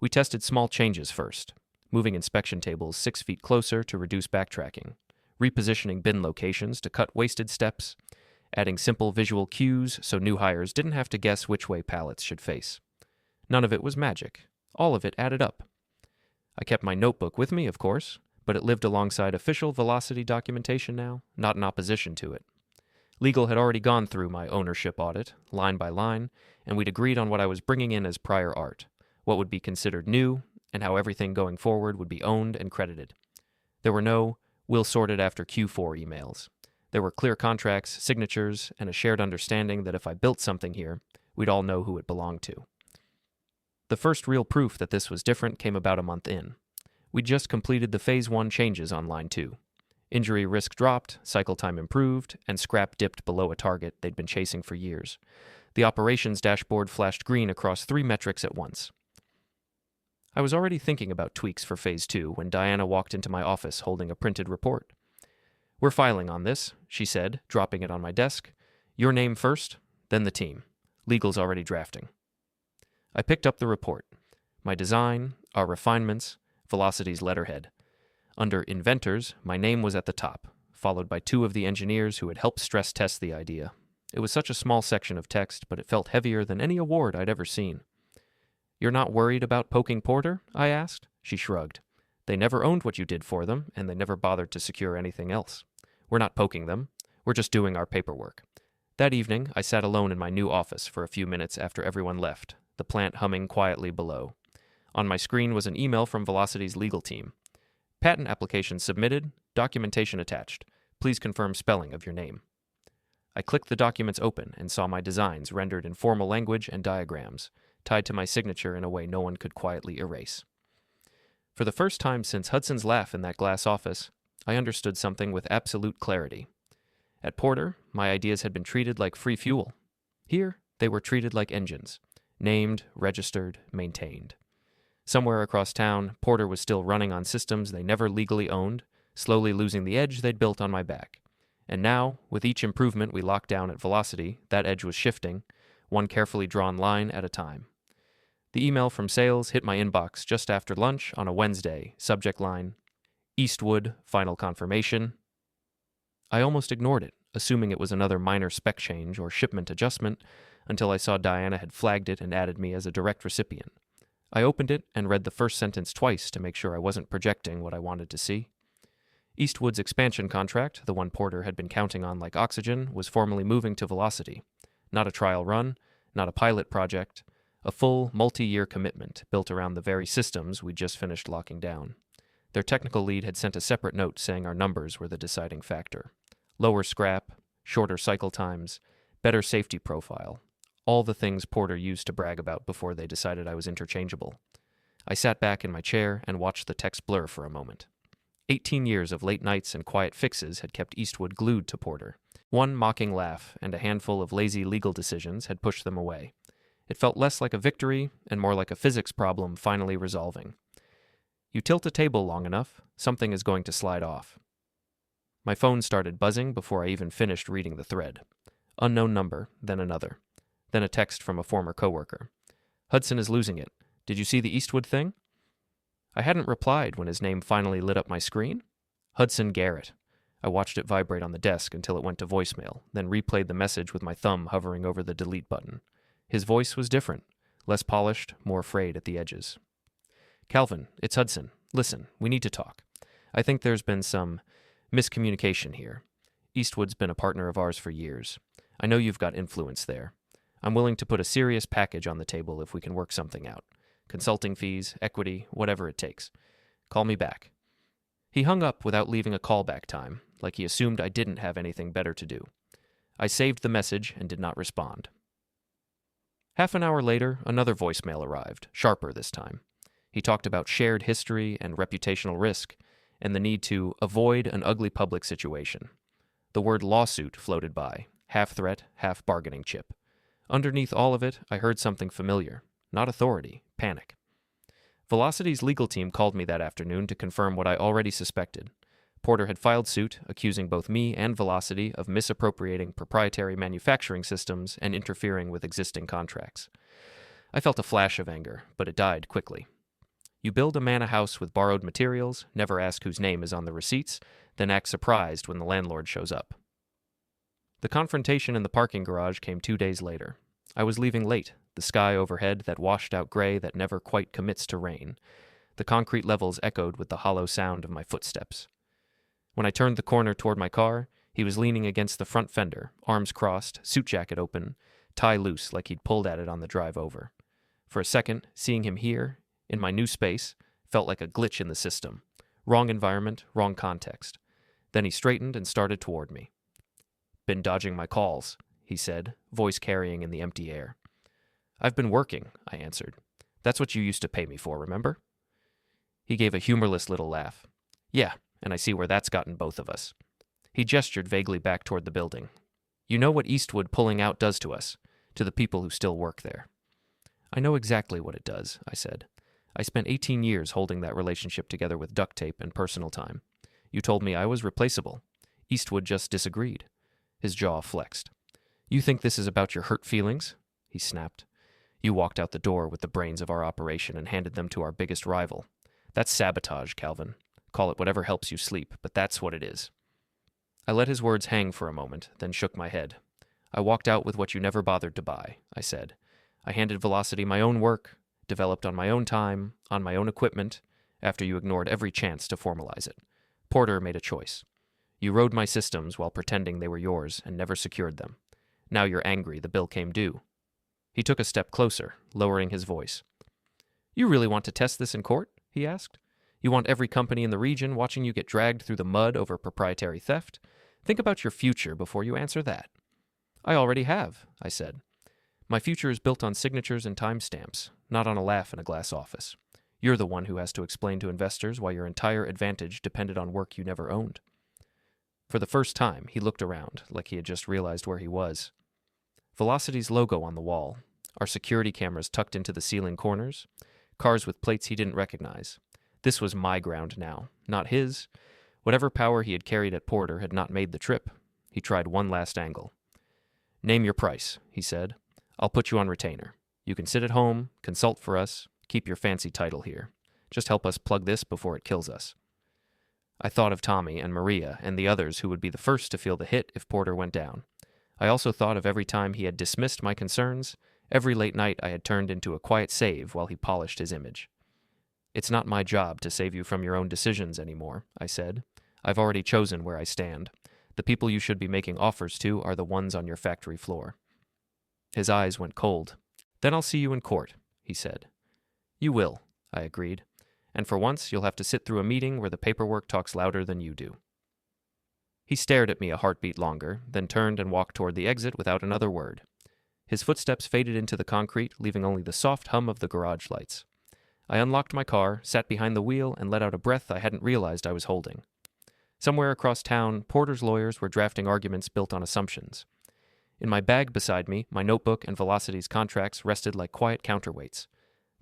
We tested small changes first, moving inspection tables 6 feet closer to reduce backtracking, repositioning bin locations to cut wasted steps, adding simple visual cues so new hires didn't have to guess which way pallets should face. None of it was magic. All of it added up. I kept my notebook with me, of course, but it lived alongside official Velocity documentation now, not in opposition to it. Legal had already gone through my ownership audit, line by line, and we'd agreed on what I was bringing in as prior art, what would be considered new, and how everything going forward would be owned and credited. There were no, "we'll sort it after Q4" emails. There were clear contracts, signatures, and a shared understanding that if I built something here, we'd all know who it belonged to. The first real proof that this was different came about a month in. We'd just completed the Phase 1 changes on Line 2. Injury risk dropped, cycle time improved, and scrap dipped below a target they'd been chasing for years. The operations dashboard flashed green across 3 metrics at once. I was already thinking about tweaks for Phase 2 when Diana walked into my office holding a printed report. "We're filing on this," she said, dropping it on my desk. "Your name first, then the team. Legal's already drafting." I picked up the report. My design, our refinements, Velocity's letterhead. Under Inventors, my name was at the top, followed by 2 of the engineers who had helped stress test the idea. It was such a small section of text, but it felt heavier than any award I'd ever seen. "You're not worried about poking Porter?" I asked. She shrugged. "They never owned what you did for them, and they never bothered to secure anything else. We're not poking them. We're just doing our paperwork." That evening, I sat alone in my new office for a few minutes after everyone left, the plant humming quietly below. On my screen was an email from Velocity's legal team. "Patent application submitted, documentation attached. Please confirm spelling of your name." I clicked the documents open and saw my designs rendered in formal language and diagrams, tied to my signature in a way no one could quietly erase. For the first time since Hudson's laugh in that glass office, I understood something with absolute clarity. At Porter, my ideas had been treated like free fuel. Here, they were treated like engines, named, registered, maintained. Somewhere across town, Porter was still running on systems they never legally owned, slowly losing the edge they'd built on my back. And now, with each improvement we locked down at Velocity, that edge was shifting, one carefully drawn line at a time. The email from sales hit my inbox just after lunch on a Wednesday, subject line, Eastwood, final confirmation. I almost ignored it, assuming it was another minor spec change or shipment adjustment, until I saw Diana had flagged it and added me as a direct recipient. I opened it and read the first sentence twice to make sure I wasn't projecting what I wanted to see. Eastwood's expansion contract, the one Porter had been counting on like oxygen, was formally moving to Velocity. Not a trial run, not a pilot project, a full, multi-year commitment built around the very systems we'd just finished locking down. Their technical lead had sent a separate note saying our numbers were the deciding factor. Lower scrap, shorter cycle times, better safety profile. All the things Porter used to brag about before they decided I was interchangeable. I sat back in my chair and watched the text blur for a moment. 18 years of late nights and quiet fixes had kept Eastwood glued to Porter. One mocking laugh and a handful of lazy legal decisions had pushed them away. It felt less like a victory and more like a physics problem finally resolving. You tilt a table long enough, something is going to slide off. My phone started buzzing before I even finished reading the thread. Unknown number, then another. Then a text from a former coworker. Hudson is losing it. Did you see the Eastwood thing? I hadn't replied when his name finally lit up my screen. Hudson Garrett. I watched it vibrate on the desk until it went to voicemail, then replayed the message with my thumb hovering over the delete button. His voice was different, less polished, more frayed at the edges. Calvin, it's Hudson. Listen, we need to talk. I think there's been some miscommunication here. Eastwood's been a partner of ours for years. I know you've got influence there. I'm willing to put a serious package on the table if we can work something out. Consulting fees, equity, whatever it takes. Call me back. He hung up without leaving a callback time, like he assumed I didn't have anything better to do. I saved the message and did not respond. Half an hour later, another voicemail arrived, sharper this time. He talked about shared history and reputational risk, and the need to avoid an ugly public situation. The word lawsuit floated by, half threat, half bargaining chip. Underneath all of it, I heard something familiar. Not authority, panic. Velocity's legal team called me that afternoon to confirm what I already suspected. Porter had filed suit, accusing both me and Velocity of misappropriating proprietary manufacturing systems and interfering with existing contracts. I felt a flash of anger, but it died quickly. You build a manor house with borrowed materials, never ask whose name is on the receipts, then act surprised when the landlord shows up. The confrontation in the parking garage came 2 days later. I was leaving late, the sky overhead that washed out gray that never quite commits to rain. The concrete levels echoed with the hollow sound of my footsteps. When I turned the corner toward my car, he was leaning against the front fender, arms crossed, suit jacket open, tie loose like he'd pulled at it on the drive over. For a second, seeing him here, in my new space, felt like a glitch in the system. Wrong environment, wrong context. Then he straightened and started toward me. Been dodging my calls, he said, voice carrying in the empty air. I've been working, I answered. That's what you used to pay me for, remember? He gave a humorless little laugh. Yeah, and I see where that's gotten both of us. He gestured vaguely back toward the building. You know what Eastwood pulling out does to us, to the people who still work there. I know exactly what it does, I said. I spent 18 years holding that relationship together with duct tape and personal time. You told me I was replaceable. Eastwood just disagreed. His jaw flexed. You think this is about your hurt feelings? He snapped. You walked out the door with the brains of our operation and handed them to our biggest rival. That's sabotage, Calvin. Call it whatever helps you sleep, but that's what it is. I let his words hang for a moment, then shook my head. I walked out with what you never bothered to buy, I said. I handed Velocity my own work, developed on my own time, on my own equipment, after you ignored every chance to formalize it. Porter made a choice. You rode my systems while pretending they were yours and never secured them. Now you're angry the bill came due. He took a step closer, lowering his voice. You really want to test this in court? He asked. You want every company in the region watching you get dragged through the mud over proprietary theft? Think about your future before you answer that. I already have, I said. My future is built on signatures and timestamps, not on a laugh in a glass office. You're the one who has to explain to investors why your entire advantage depended on work you never owned. For the first time, he looked around, like he had just realized where he was. Velocity's logo on the wall, our security cameras tucked into the ceiling corners, cars with plates he didn't recognize. This was my ground now, not his. Whatever power he had carried at Porter had not made the trip. He tried one last angle. "Name your price," he said. "I'll put you on retainer. You can sit at home, consult for us, keep your fancy title here. Just help us plug this before it kills us." I thought of Tommy and Maria and the others who would be the first to feel the hit if Porter went down. I also thought of every time he had dismissed my concerns, every late night I had turned into a quiet save while he polished his image. "It's not my job to save you from your own decisions anymore," I said. "I've already chosen where I stand. The people you should be making offers to are the ones on your factory floor." His eyes went cold. "Then I'll see you in court," he said. "You will," I agreed. "And for once you'll have to sit through a meeting where the paperwork talks louder than you do." He stared at me a heartbeat longer, then turned and walked toward the exit without another word. His footsteps faded into the concrete, leaving only the soft hum of the garage lights. I unlocked my car, sat behind the wheel, and let out a breath I hadn't realized I was holding. Somewhere across town, Porter's lawyers were drafting arguments built on assumptions. In my bag beside me, my notebook and Velocity's contracts rested like quiet counterweights.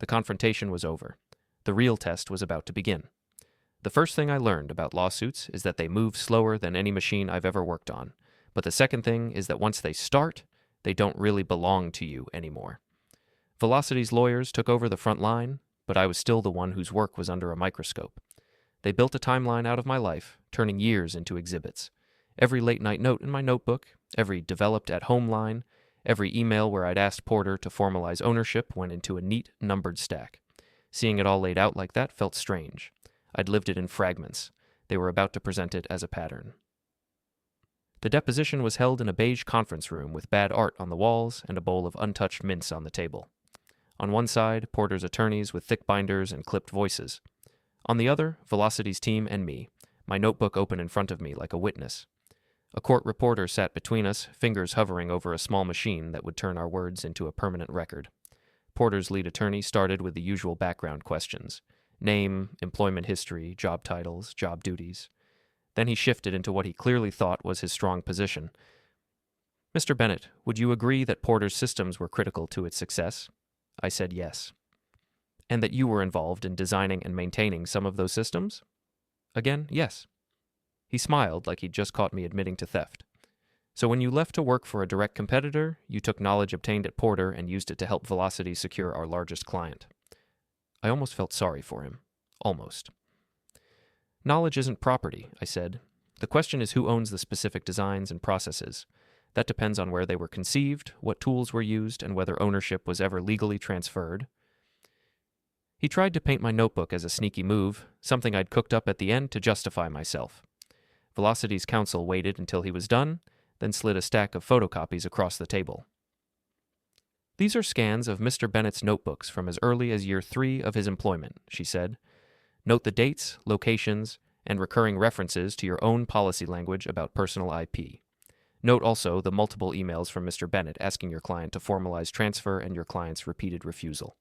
The confrontation was over. The real test was about to begin. The first thing I learned about lawsuits is that they move slower than any machine I've ever worked on. But the second thing is that once they start, they don't really belong to you anymore. Velocity's lawyers took over the front line, but I was still the one whose work was under a microscope. They built a timeline out of my life, turning years into exhibits. Every late-night note in my notebook, every developed-at-home line, every email where I'd asked Porter to formalize ownership went into a neat, numbered stack. Seeing it all laid out like that felt strange. I'd lived it in fragments. They were about to present it as a pattern. The deposition was held in a beige conference room with bad art on the walls and a bowl of untouched mints on the table. On one side, Porter's attorneys with thick binders and clipped voices. On the other, Velocity's team and me, my notebook open in front of me like a witness. A court reporter sat between us, fingers hovering over a small machine that would turn our words into a permanent record. Porter's lead attorney started with the usual background questions: name, employment history, job titles, job duties. Then he shifted into what he clearly thought was his strong position. "Mr. Bennett, would you agree that Porter's systems were critical to its success?" I said yes. "And that you were involved in designing and maintaining some of those systems?" Again, yes. He smiled like he'd just caught me admitting to theft. "So when you left to work for a direct competitor, you took knowledge obtained at Porter and used it to help Velocity secure our largest client." I almost felt sorry for him. Almost. "Knowledge isn't property," I said. "The question is who owns the specific designs and processes. That depends on where they were conceived, what tools were used, and whether ownership was ever legally transferred." He tried to paint my notebook as a sneaky move, something I'd cooked up at the end to justify myself. Velocity's counsel waited until he was done, then slid a stack of photocopies across the table. "These are scans of Mr. Bennett's notebooks from as early as year 3 of his employment," she said. "Note the dates, locations, and recurring references to your own policy language about personal IP. Note also the multiple emails from Mr. Bennett asking your client to formalize transfer and your client's repeated refusal."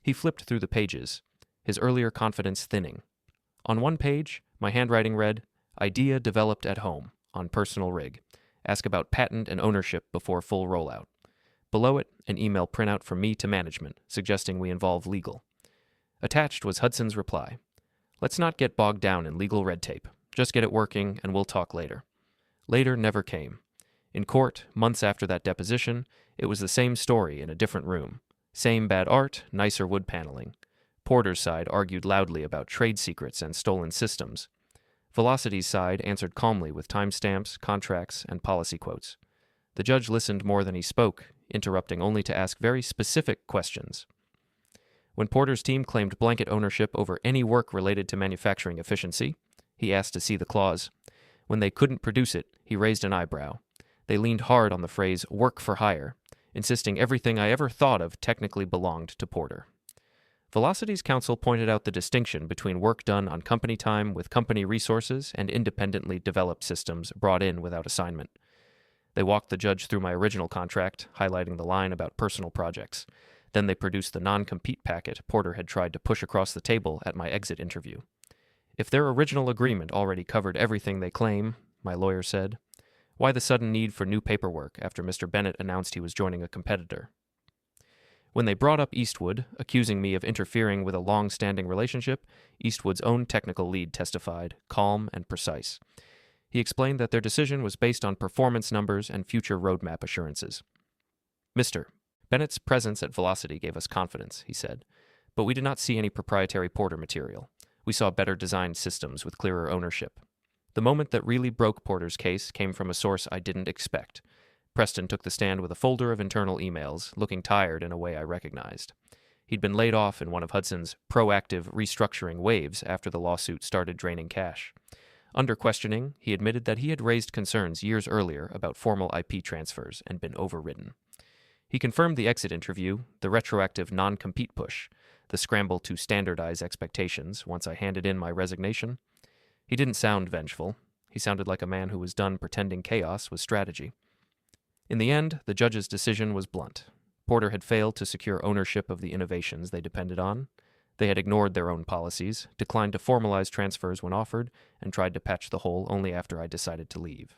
He flipped through the pages, his earlier confidence thinning. On one page, my handwriting read, "Idea developed at home, on personal rig. Ask about patent and ownership before full rollout." Below it, an email printout from me to management, suggesting we involve legal. Attached was Hudson's reply. "Let's not get bogged down in legal red tape. Just get it working, and we'll talk later." Later never came. In court, months after that deposition, it was the same story in a different room. Same bad art, nicer wood paneling. Porter's side argued loudly about trade secrets and stolen systems. Velocity's side answered calmly with timestamps, contracts, and policy quotes. The judge listened more than he spoke, interrupting only to ask very specific questions. When Porter's team claimed blanket ownership over any work related to manufacturing efficiency, he asked to see the clause. When they couldn't produce it, he raised an eyebrow. They leaned hard on the phrase "work for hire," insisting everything I ever thought of technically belonged to Porter. Velocity's counsel pointed out the distinction between work done on company time with company resources and independently developed systems brought in without assignment. They walked the judge through my original contract, highlighting the line about personal projects. Then they produced the non-compete packet Porter had tried to push across the table at my exit interview. "If their original agreement already covered everything they claim," my lawyer said, "why the sudden need for new paperwork after Mr. Bennett announced he was joining a competitor?" When they brought up Eastwood, accusing me of interfering with a long-standing relationship, Eastwood's own technical lead testified, calm and precise. He explained that their decision was based on performance numbers and future roadmap assurances. Mr. Bennett's presence at Velocity gave us confidence, he said, but we did not see any proprietary Porter material. We saw better designed systems with clearer ownership. The moment that really broke Porter's case came from a source I didn't expect. Preston took the stand with a folder of internal emails, looking tired in a way I recognized. He'd been laid off in one of Hudson's proactive restructuring waves after the lawsuit started draining cash. Under questioning, he admitted that he had raised concerns years earlier about formal IP transfers and been overridden. He confirmed the exit interview, the retroactive non-compete push, the scramble to standardize expectations once I handed in my resignation. He didn't sound vengeful. He sounded like a man who was done pretending chaos was strategy. In the end, the judge's decision was blunt. Porter had failed to secure ownership of the innovations they depended on. They had ignored their own policies, declined to formalize transfers when offered, and tried to patch the hole only after I decided to leave.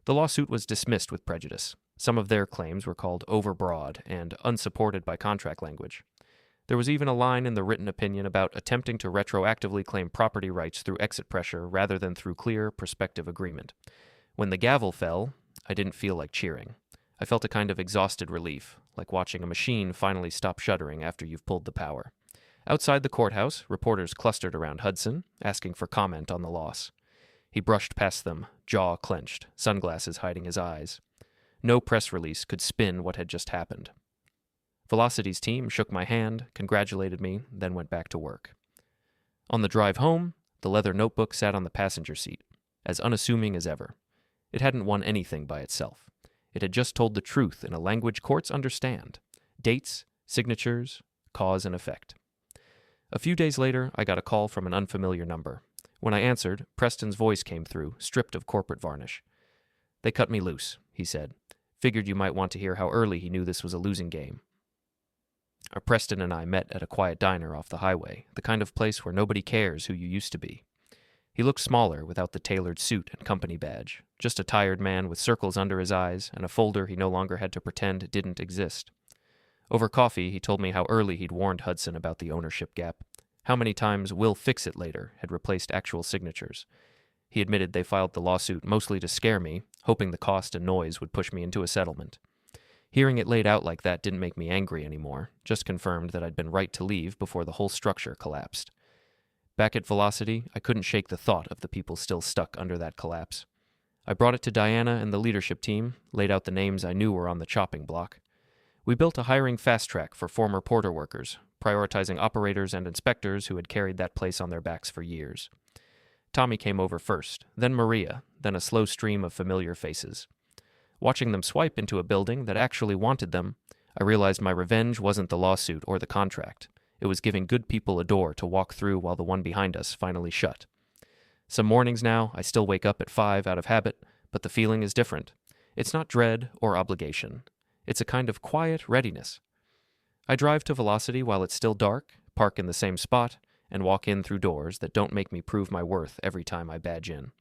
The lawsuit was dismissed with prejudice. Some of their claims were called overbroad and unsupported by contract language. There was even a line in the written opinion about attempting to retroactively claim property rights through exit pressure rather than through clear, prospective agreement. When the gavel fell, I didn't feel like cheering. I felt a kind of exhausted relief, like watching a machine finally stop shuddering after you've pulled the power. Outside the courthouse, reporters clustered around Hudson, asking for comment on the loss. He brushed past them, jaw clenched, sunglasses hiding his eyes. No press release could spin what had just happened. Velocity's team shook my hand, congratulated me, then went back to work. On the drive home, the leather notebook sat on the passenger seat, as unassuming as ever. It hadn't won anything by itself. It had just told the truth in a language courts understand. Dates, signatures, cause and effect. A few days later, I got a call from an unfamiliar number. When I answered, Preston's voice came through, stripped of corporate varnish. "They cut me loose," he said. "Figured you might want to hear how early he knew this was a losing game." Preston and I met at a quiet diner off the highway, the kind of place where nobody cares who you used to be. He looked smaller without the tailored suit and company badge, just a tired man with circles under his eyes and a folder he no longer had to pretend didn't exist. Over coffee, he told me how early he'd warned Hudson about the ownership gap, how many times "we'll fix it later" had replaced actual signatures. He admitted they filed the lawsuit mostly to scare me, hoping the cost and noise would push me into a settlement. Hearing it laid out like that didn't make me angry anymore, just confirmed that I'd been right to leave before the whole structure collapsed. Back at Velocity, I couldn't shake the thought of the people still stuck under that collapse. I brought it to Diana and the leadership team, laid out the names I knew were on the chopping block. We built a hiring fast track for former Porter workers, prioritizing operators and inspectors who had carried that place on their backs for years. Tommy came over first, then Maria, then a slow stream of familiar faces. Watching them swipe into a building that actually wanted them, I realized my revenge wasn't the lawsuit or the contract. It was giving good people a door to walk through while the one behind us finally shut. Some mornings now, I still wake up at 5 out of habit, but the feeling is different. It's not dread or obligation. It's a kind of quiet readiness. I drive to Velocity while it's still dark, park in the same spot, and walk in through doors that don't make me prove my worth every time I badge in.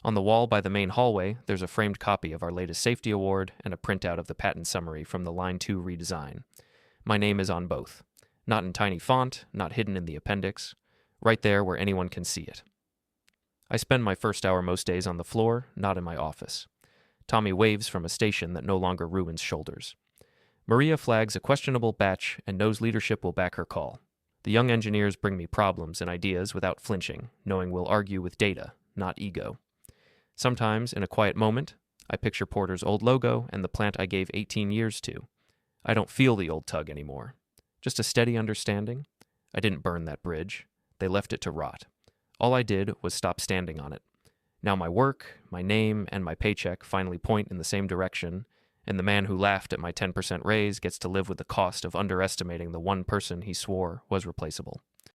On the wall by the main hallway, there's a framed copy of our latest safety award and a printout of the patent summary from the Line 2 redesign. My name is on both. Not in tiny font, not hidden in the appendix. Right there where anyone can see it. I spend my first hour most days on the floor, not in my office. Tommy waves from a station that no longer ruins shoulders. Maria flags a questionable batch and knows leadership will back her call. The young engineers bring me problems and ideas without flinching, knowing we'll argue with data, not ego. Sometimes, in a quiet moment, I picture Porter's old logo and the plant I gave 18 years to. I don't feel the old tug anymore. Just a steady understanding. I didn't burn that bridge. They left it to rot. All I did was stop standing on it. Now my work, my name, and my paycheck finally point in the same direction, and the man who laughed at my 10% raise gets to live with the cost of underestimating the one person he swore was replaceable.